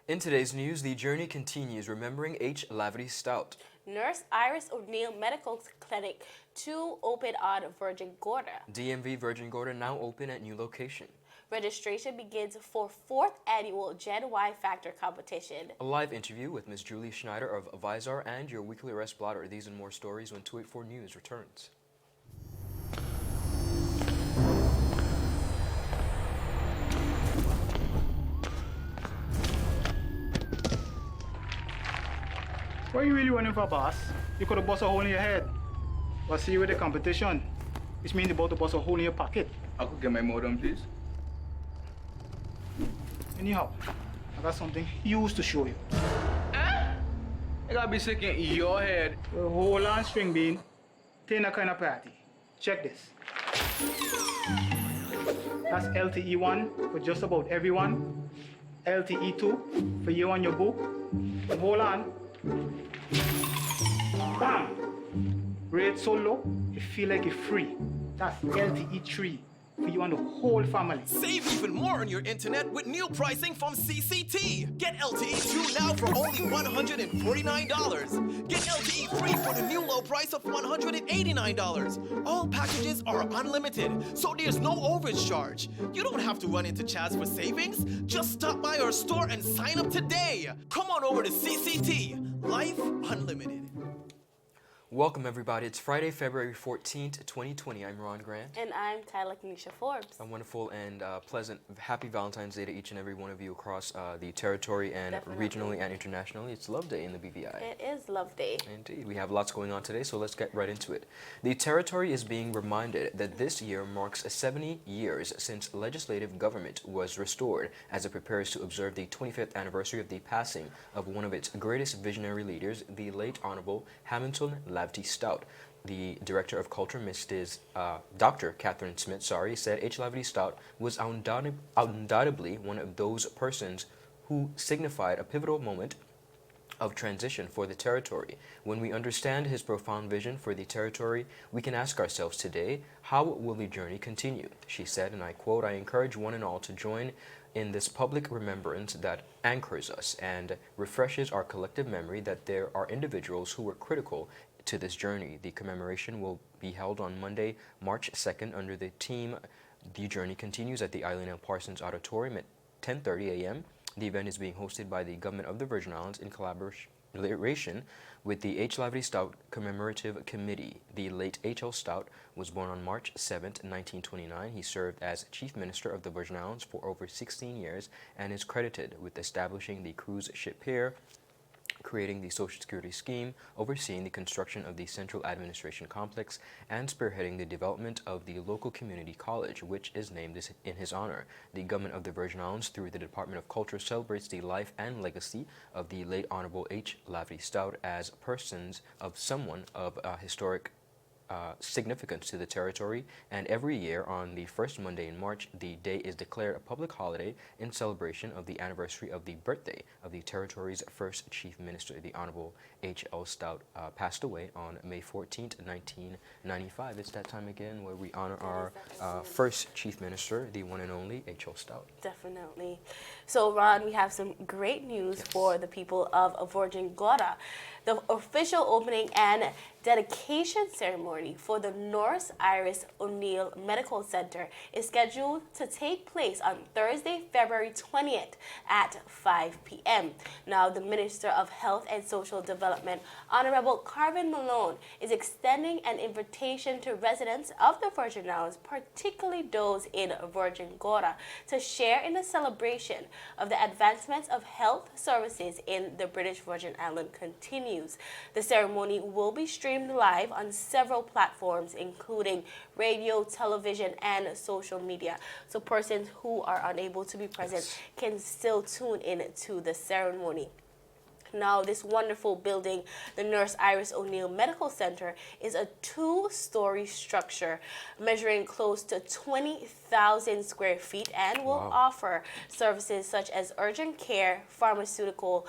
In today's news, the journey continues remembering H. Lavity Stout. Nurse Iris O'Neill Medical Clinic 2 open on Virgin Gorda. DMV Virgin Gorda now open at new location. Registration begins for 4th annual Gen Y Factor competition. A live interview with Ms. Julie Schneider of Visor and your weekly arrest blotter. These and more stories when 284 News returns. What are you really running for, boss? You could have bust a hole in your head. But see you with the competition, which means you're about to bust a hole in your pocket. I could get my modem, please. Anyhow, I got something huge to show you. I gotta be sick in your head. Hold on, string bean. Tina kind of party. Check this. That's LTE1 for just about everyone. LTE2 for you and your boo. And hold on. Bam! Rate so low, you feel like you're free. That's LTE3 for you and the whole family. Save even more on your internet with new pricing from CCT. Get LTE 2 now for only $149. Get LTE 3 for the new low price of $189. All packages are unlimited, so there's no overage charge. You don't have to run into Chaz for savings. Just stop by our store and sign up today. Come on over to CCT. Life Unlimited. Welcome, everybody. It's Friday, February 14th, 2020. I'm Ron Grant. And I'm Kyla Kenesha Forbes. A wonderful and pleasant, happy Valentine's Day to each and every one of you across the territory and Definitely. regionally and internationally. It's Love Day in the BVI. It is Love Day. Indeed. We have lots going on today, so let's get right into it. The territory is being reminded that this year marks 70 years since legislative government was restored as it prepares to observe the 25th anniversary of the passing of one of its greatest visionary leaders, the late Honorable Hamilton Lavity Stout. The Director of Culture, Dr. Catherine Smith, said H. Lavity Stout was undoubtedly one of those persons who signified a pivotal moment of transition for the territory. When we understand his profound vision for the territory, we can ask ourselves today, how will the journey continue? She said, and I quote, "I encourage one and all to join in this public remembrance that anchors us and refreshes our collective memory that there are individuals who were critical to this journey." The commemoration will be held on Monday, March 2nd under the theme "The Journey Continues" at the Eileen L. Parsons Auditorium at 10:30 a.m. The event is being hosted by the Government of the Virgin Islands in collaboration with the H. Lavity Stout Commemorative Committee. The late H.L. Stout was born on March 7, 1929. He served as Chief Minister of the Virgin Islands for over 16 years and is credited with establishing the cruise ship pier, creating the Social Security scheme, overseeing the construction of the Central Administration Complex, and spearheading the development of the local community college, which is named in his honor. The Government of the Virgin Islands, through the Department of Culture, celebrates the life and legacy of the late Honorable H. Lavity Stout as persons of someone of historic significance to the territory, and every year on the first Monday in March, the day is declared a public holiday in celebration of the anniversary of the birthday of the territory's first Chief Minister. The Honorable H.L. Stout passed away on May 14th, 1995. It's that time again where we honor our first Chief Minister, the one and only H.L. Stout. Definitely. So, Ron, we have some great news for the people of Virgin Gorda. The official opening and dedication ceremony for the Nurse Iris O'Neill Medical Center is scheduled to take place on Thursday, February 20th at 5 p.m. Now, the Minister of Health and Social Development, Honorable Carvin Malone, is extending an invitation to residents of the Virgin Islands, particularly those in Virgin Gorda, to share in the celebration of the advancements of health services in the British Virgin Islands continues. The ceremony will be streamed live on several platforms, including radio, television, and social media. So persons who are unable to be present can still tune in to the ceremony. Now, this wonderful building, the Nurse Iris O'Neill Medical Center, is a 2-story structure measuring close to 20,000 square feet and will offer services such as urgent care, pharmaceutical,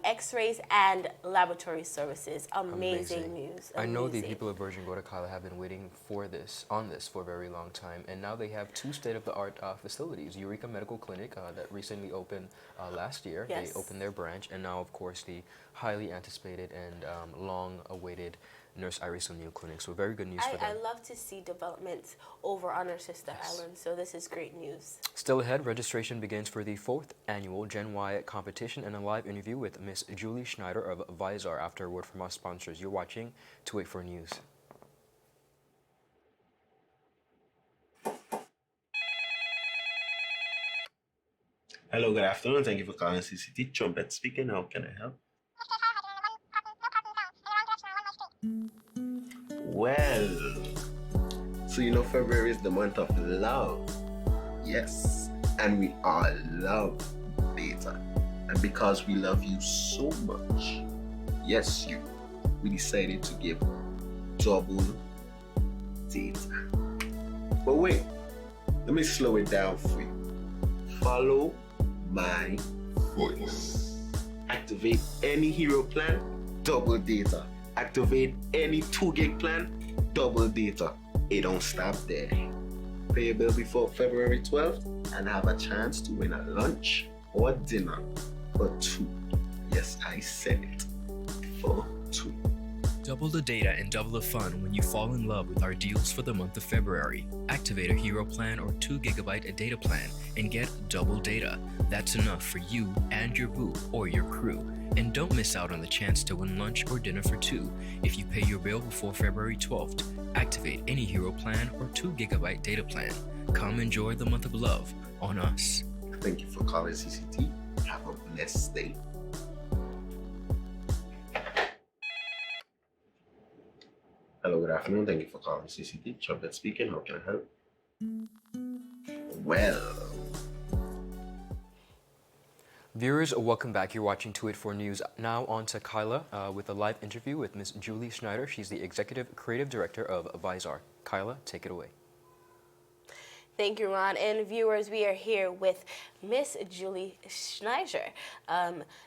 x-rays, and laboratory services. Amazing news. I know the Amazing. people of Virgin Gorda, Kyla, have been waiting for this for a very long time, and now they have 2 state-of-the-art facilities. Eureka Medical Clinic that recently opened last year. Yes. They opened their branch, and now, of course, the highly anticipated and long-awaited Nurse Iris O'Neill Clinic. So very good news for I them. love to see developments over on our sister island, so this is great news. Still ahead, registration begins for the 4th annual Gen Y competition, and a live interview with Miss Julie Schneider of Visar after a word from our sponsors. You're watching 284 News. Hello, good afternoon. Thank you for calling CCT. Trumpet speaking. How can I help? Well, so you know February is the month of love. Yes, and we all love data. And because we love you so much, yes, we decided to give double data. But wait, let me slow it down for you. Follow my voice. Activate any hero plan, double data. Activate any 2 gig plan, double data. It don't stop there. Pay your bill before February 12th and have a chance to win a lunch or dinner for 2. Yes, I said it. For 2. Double the data and double the fun when you fall in love with our deals for the month of February. Activate a hero plan or 2 gigabyte data plan and get double data. That's enough for you and your boo or your crew. And don't miss out on the chance to win lunch or dinner for 2 if you pay your bill before February 12th. Activate any hero plan or 2 gigabyte data plan. Come enjoy the month of love on us. Thank you for calling CCT. Have a blessed day. Hello, good afternoon. Thank you for calling CCT. Trumpet speaking. How can I help? Well, Viewers, welcome back. You're watching 284 News. Now on to Kyla with a live interview with Ms. Julie Schneider. She's the Executive Creative Director of Visar. Kyla, take it away. Thank you, Ron. And viewers, we are here with Miss Julie Schneider.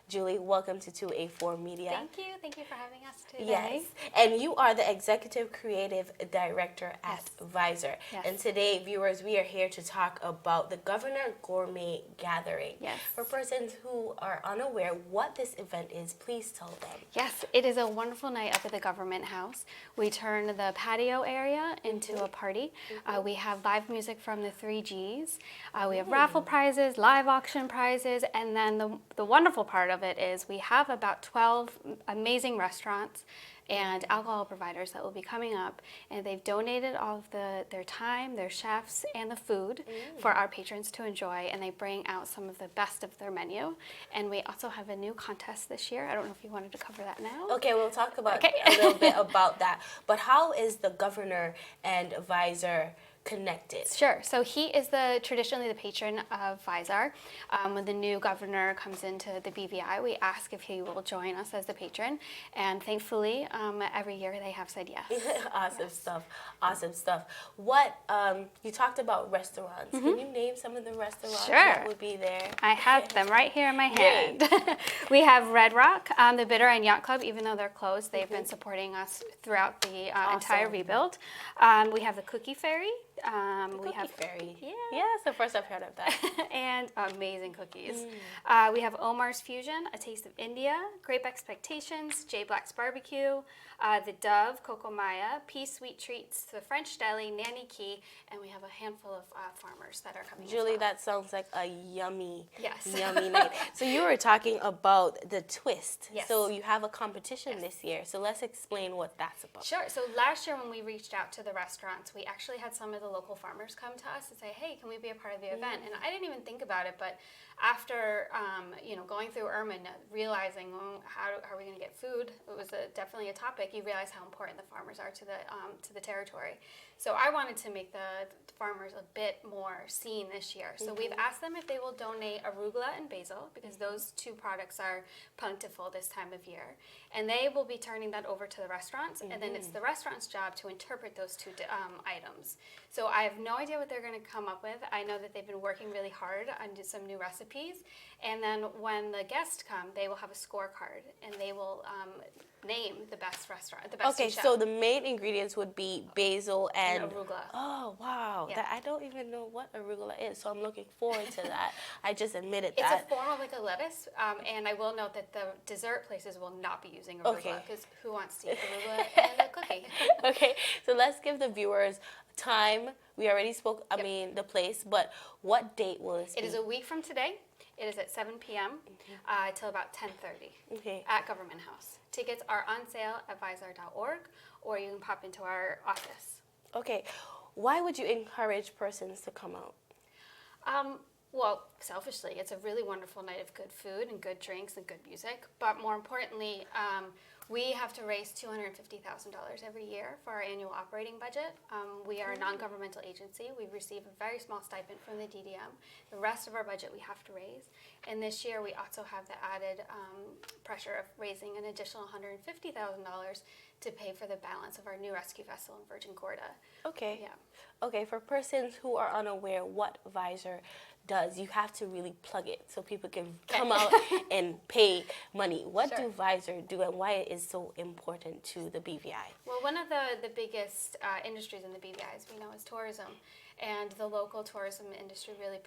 Julie, welcome to 284 Media. Thank you. Thank you for having us today. Yes. And you are the Executive Creative Director at Visar. Yes. And today, viewers, we are here to talk about the Governor Gourmet Gathering. Yes. For persons who are unaware what this event is, please tell them. Yes, it is a wonderful night up at the Government House. We turn the patio area into a party. We have live music from the 3Gs. We have raffle prizes, live auction prizes, and then the wonderful part of it is we have about 12 amazing restaurants and alcohol providers that will be coming up, and they've donated all of their time, their chefs, and the food for our patrons to enjoy, and they bring out some of the best of their menu. And we also have a new contest this year. I don't know if you wanted to cover that now. Okay, we'll talk about a little bit about that. But how is the Governor and Visar connected? Sure. So he is traditionally the patron of Visar. When the new governor comes into the BVI, we ask if he will join us as the patron, and thankfully, every year they have said yes. Awesome stuff. Awesome stuff. What you talked about restaurants. Can you name some of the restaurants that would be there? I have them right here in my hand. We have Red Rock, the Bitter and Yacht Club. Even though they're closed, they've been supporting us throughout the entire rebuild. We have the Cookie Fairy. We have Fairy. Yeah. Yeah, it's the first I've heard of that. and amazing cookies. We have Omar's Fusion, A Taste of India, Grape Expectations, J Black's Barbecue, The Dove, Coco Maya, P Sweet Treats, The French Deli, Nanny Key, and we have a handful of farmers that are coming. Julie, as well. that sounds like a yummy, Yes. yummy night. So you were talking about the twist. Yes. So you have a competition this year. So let's explain what that's about. Sure. So last year when we reached out to the restaurants, we actually had some of the local farmers come to us and say, hey, can we be a part of the event? And I didn't even think about it, but after going through Irma, realizing how are we going to get food, it was definitely a topic. You realize how important the farmers are to the territory. So I wanted to make the farmers a bit more seen this year. So we've asked them if they will donate arugula and basil, because those two products are plentiful this time of year. And they will be turning that over to the restaurants, and then it's the restaurant's job to interpret those two items. So I have no idea what they're going to come up with. I know that they've been working really hard on some new recipes. And then when the guests come, they will have a scorecard, and they will name the best restaurant, the best Okay, chef. so the main ingredients would be basil and arugula. Oh wow, Yeah. that I don't even know what arugula is, so I'm looking forward to that. I just admitted It's that. a form of like a lettuce, and I will note that the dessert places will not be using arugula, Okay. because who wants to eat arugula and a cookie? Okay, so let's give the viewers time. We already spoke. I Yep. mean the place, but what date will this It be? is a week from today. It is at 7 p.m. Till about 10:30 Okay. at Government House. Tickets are on sale at visor.org, or you can pop into our office. Okay, why would you encourage persons to come out? Well, selfishly, it's a really wonderful night of good food and good drinks and good music. But more importantly, we have to raise $250,000 every year for our annual operating budget. We are a non-governmental agency. We receive a very small stipend from the DDM. The rest of our budget we have to raise. And this year we also have the added pressure of raising an additional $150,000 to pay for the balance of our new rescue vessel in Virgin Gorda. Okay. Yeah. Okay, for persons who are unaware what Visor does, you have to really plug it so people can come out and pay money. What Sure. do Visor do, and why it is so important to the BVI? Well, one of the biggest industries in the BVI, as we know, is tourism. And the local tourism industry really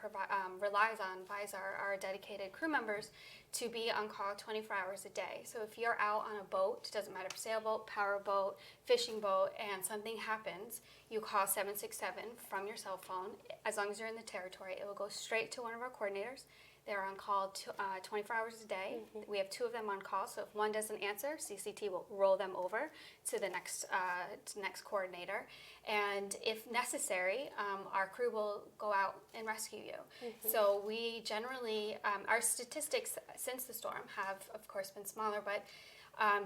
relies on Visor, our dedicated crew members, to be on call 24 hours a day. So if you're out on a boat, it doesn't matter if sailboat, powerboat, fishing boat, and something happens, you call 767 from your cell phone. As long as you're in the territory, it will go straight to one of our coordinators. They're on call 24 hours a day. We have two of them on call, so if one doesn't answer, CCT will roll them over to the next coordinator. And if necessary, our crew will go out and rescue you. So we generally, our statistics since the storm have, of course, been smaller, but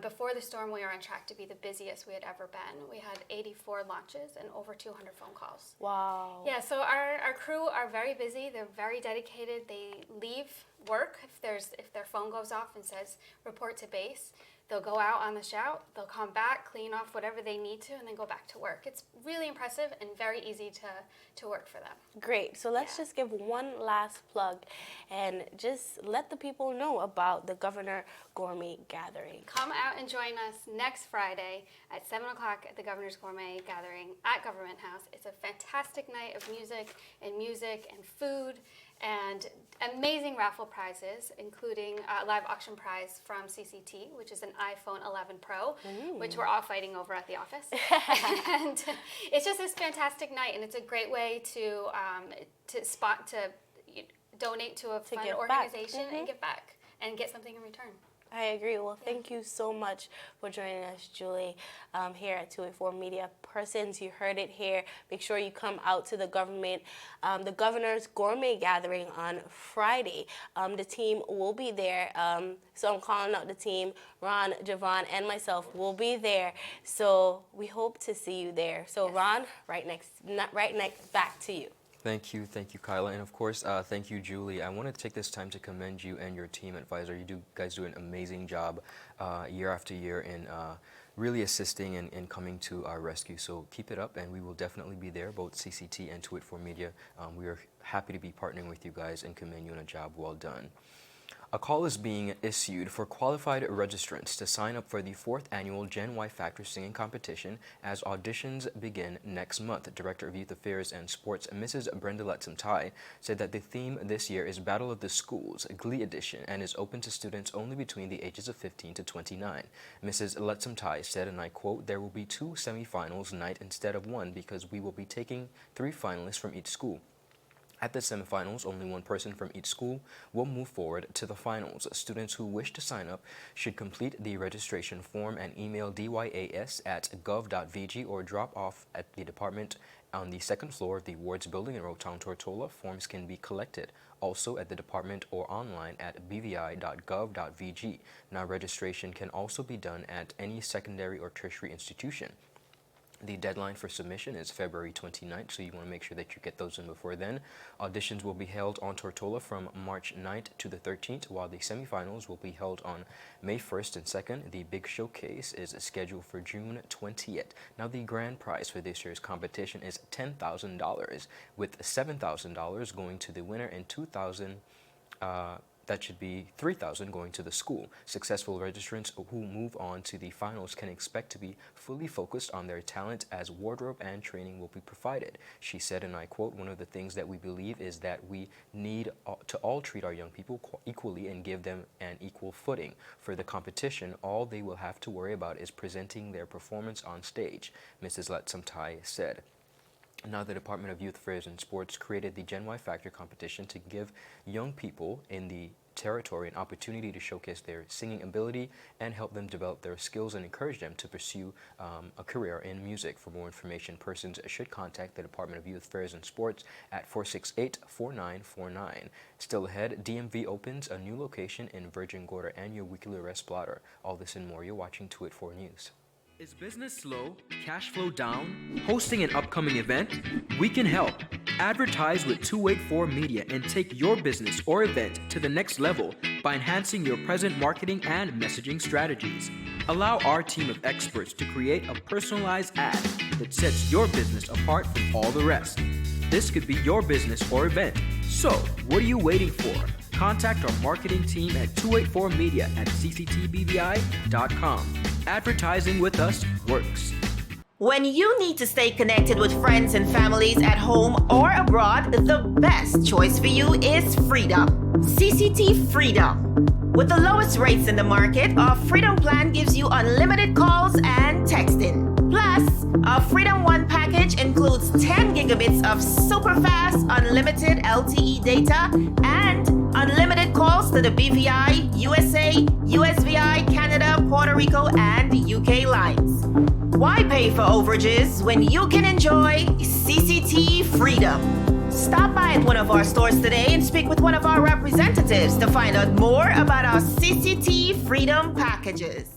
before the storm, we were on track to be the busiest we had ever been. We had 84 launches and over 200 phone calls. Wow. Yeah, so our crew are very busy. They're very dedicated. They leave work if their phone goes off and says report to base. They'll go out on the shout. They'll come back, clean off whatever they need to, and then go back to work. It's really impressive and very easy to work for them. Great. So let's Yeah. just give one last plug and just let the people know about the Governor Gourmet Gathering. Come out and join us next Friday at 7 o'clock at the Governor's Gourmet Gathering at Government House. It's a fantastic night of music and food and amazing raffle prizes, including a live auction prize from CCT, which is an iPhone 11 Pro, which we're all fighting over at the office. And it's just this fantastic night, and it's a great way to donate to a fun give back. organization and give back and get something in return. I agree. Well, thank you so much for joining us, Julie, here at 284 Media. Persons, you heard it here. Make sure you come out to the Governor's Gourmet Gathering on Friday. The team will be there. So I'm calling out the team. Ron, Javon, and myself will be there. So we hope to see you there. So Ron, right next, back to you. Thank you, Kyla, and of course, thank you, Julie. I want to take this time to commend you and your team at Visor. You guys do an amazing job year after year in really assisting and coming to our rescue. So keep it up, and we will definitely be there, both CCT and 284 Media. We are happy to be partnering with you guys and commend you on a job well done. A call is being issued for qualified registrants to sign up for the 4th annual Gen Y Factor singing competition as auditions begin next month. Director of Youth Affairs and Sports, Mrs. Brenda Letsom-Tai, said that the theme this year is Battle of the Schools, Glee Edition, and is open to students only between the ages of 15 to 29. Mrs. Letsom-Tai said, and I quote, "There will be 2 semifinals night instead of 1 because we will be taking 3 finalists from each school. At the semifinals, only 1 person from each school will move forward to the finals. Students who wish to sign up should complete the registration form and email dys@gov.vg or drop off at the department on the 2nd floor of the Wards Building in Rotown, Tortola. Forms can be collected also at the department or online at bvi.gov.vg. Now, registration can also be done at any secondary or tertiary institution. The deadline for submission is February 29th, so you want to make sure that you get those in before then. Auditions will be held on Tortola from March 9th to the 13th, while the semifinals will be held on May 1st and 2nd. The big showcase is scheduled for June 20th. Now, the grand prize for this year's competition is $10,000, with $7,000 going to the winner and $2,000 that should be $3,000 going to the school. Successful registrants who move on to the finals can expect to be fully focused on their talent, as wardrobe and training will be provided. She said, and I quote, "One of the things that we believe is that we need to all treat our young people equally and give them an equal footing. For the competition, all they will have to worry about is presenting their performance on stage," Mrs. Latsamtai said. Now, the Department of Youth Affairs and Sports created the Gen Y Factor competition to give young people in the territory an opportunity to showcase their singing ability and help them develop their skills and encourage them to pursue a career in music. For more information, persons should contact the Department of Youth Affairs and Sports at 468-4949. Still ahead, DMV opens a new location in Virgin Gorda and your weekly arrest blotter. All this and more, you're watching 284 News. Is business slow? Cash flow down? Hosting an upcoming event? We can help. Advertise with 284 Media and take your business or event to the next level by enhancing your present marketing and messaging strategies. Allow our team of experts to create a personalized ad that sets your business apart from all the rest. This could be your business or event. So, what are you waiting for? Contact our marketing team at 284media at cctbvi.com. Advertising with us works. When you need to stay connected with friends and families at home or abroad, the best choice for you is Freedom. CCT Freedom. With the lowest rates in the market, our Freedom plan gives you unlimited calls and texting. Plus, our Freedom One package includes 10 gigabits of super fast, unlimited LTE data and unlimited calls to the BVI, USA, USVI, Canada, Puerto Rico, and UK lines. Why pay for overages when you can enjoy CCT Freedom? Stop by at one of our stores today and speak with one of our representatives to find out more about our CCT Freedom packages.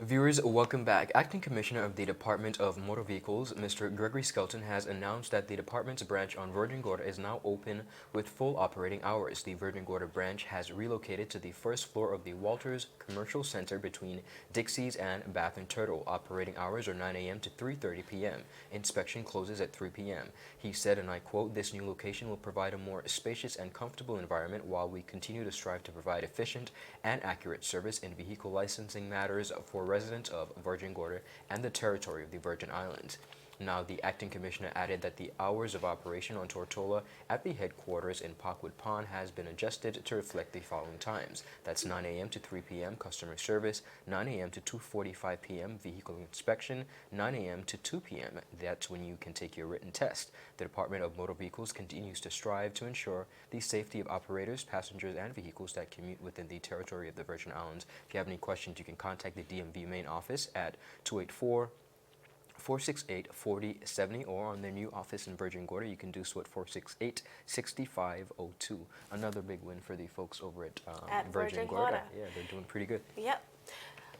Viewers, welcome back. Acting Commissioner of the Department of Motor Vehicles, Mr. Gregory Skelton, has announced that the department's branch on Virgin Gorda is now open with full operating hours. The Virgin Gorda branch has relocated to the first floor of the Walters Commercial Center between Dixie's and Bath and Turtle. Operating hours are 9 a.m. to 3:30 p.m. Inspection closes at 3 p.m. He said, and I quote, "This new location will provide a more spacious and comfortable environment while we continue to strive to provide efficient and accurate service in vehicle licensing matters for residents of Virgin Gorda and the territory of the Virgin Islands." Now, the acting commissioner added that the hours of operation on Tortola at the headquarters in Parkwood Pond has been adjusted to reflect the following times. That's 9 a.m. to 3 p.m. customer service, 9 a.m. to 2:45 p.m. vehicle inspection, 9 a.m. to 2 p.m. That's when you can take your written test. The Department of Motor Vehicles continues to strive to ensure the safety of operators, passengers, and vehicles that commute within the territory of the Virgin Islands. If you have any questions, you can contact the DMV main office at 284-468-4070, or on their new office in Virgin Gorda, you can do so at 468-6502. Another big win for the folks over at Virgin Gorda. Yeah, they're doing pretty good. Yep.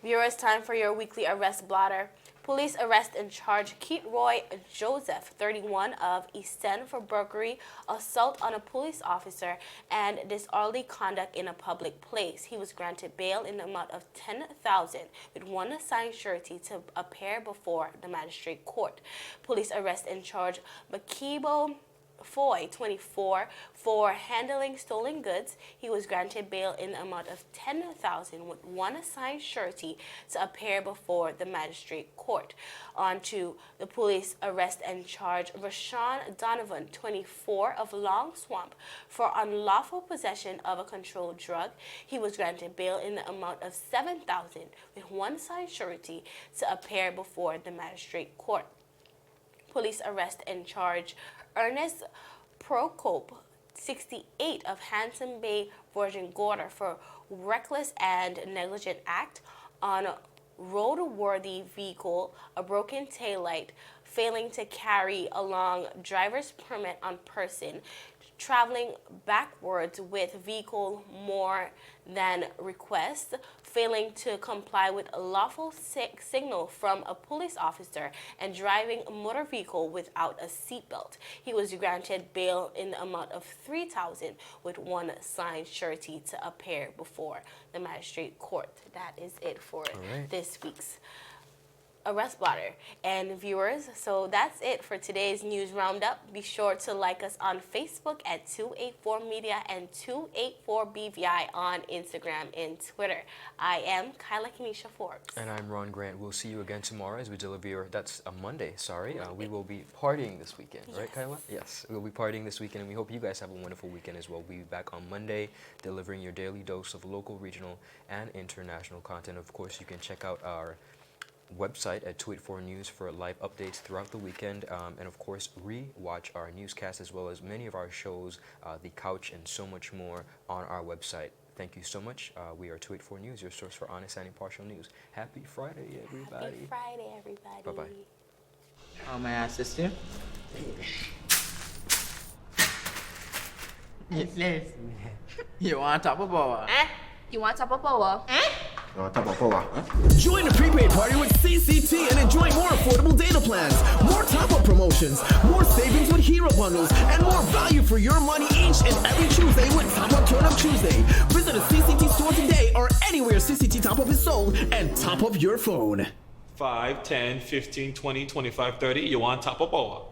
Viewers, time for your weekly arrest blotter. Police arrest and charge Keith Roy Joseph, 31, of East End for burglary, assault on a police officer, and disorderly conduct in a public place. He was granted bail in the amount of $10,000 with one assigned surety to appear before the magistrate court. Police arrest and charge Makibo Foy, 24, for handling stolen goods. He was granted bail in the amount of $10,000 with one assigned surety to appear before the magistrate court. On to the police arrest and charge Rashawn Donovan, 24, of Long Swamp, for unlawful possession of a controlled drug. He was granted bail in the amount of $7,000 with one assigned surety to appear before the magistrate court. Police arrest and charge Ernest Procope, 68, of Hanson Bay, Virgin Gorda, for reckless and negligent act on roadworthy vehicle, a broken taillight, failing to carry along driver's permit on person, traveling backwards with vehicle more than request, failing to comply with a lawful signal from a police officer and driving a motor vehicle without a seatbelt. He was granted bail in the amount of $3,000 with one signed surety to appear before the magistrate court. That is it for this week's Arrest Blotter. And viewers, so that's it for today's news roundup. Be sure to like us on Facebook at 284 Media and 284 BVI on Instagram and Twitter. I am Kyla Kenesha Forbes. And I'm Ron Grant. We'll see you again tomorrow as we deliver, that's a Monday, sorry. We will be partying this weekend, right, Kyla? Yes, we'll be partying this weekend, and we hope you guys have a wonderful weekend as well. We'll be back on Monday, delivering your daily dose of local, regional, and international content. Of course, you can check out our website at 284 News for live updates throughout the weekend, and of course re-watch our newscast as well as many of our shows, The Couch and so much more on our website. Thank you so much. We are 284 News, your source for honest and impartial news. Happy Friday, everybody. Happy Friday, everybody. Bye-bye. Oh, may I assist you? Yes. You want top of power? You want top of power? Join the prepaid party with CCT and enjoy more affordable data plans, more top-up promotions, more savings with hero bundles, and more value for your money each and every Tuesday with Top Up Turn Up Tuesday. Visit a CCT store today or anywhere CCT Top Up is sold and top up your phone. 5, 10, 15, 20, 25, 30. You want top of power?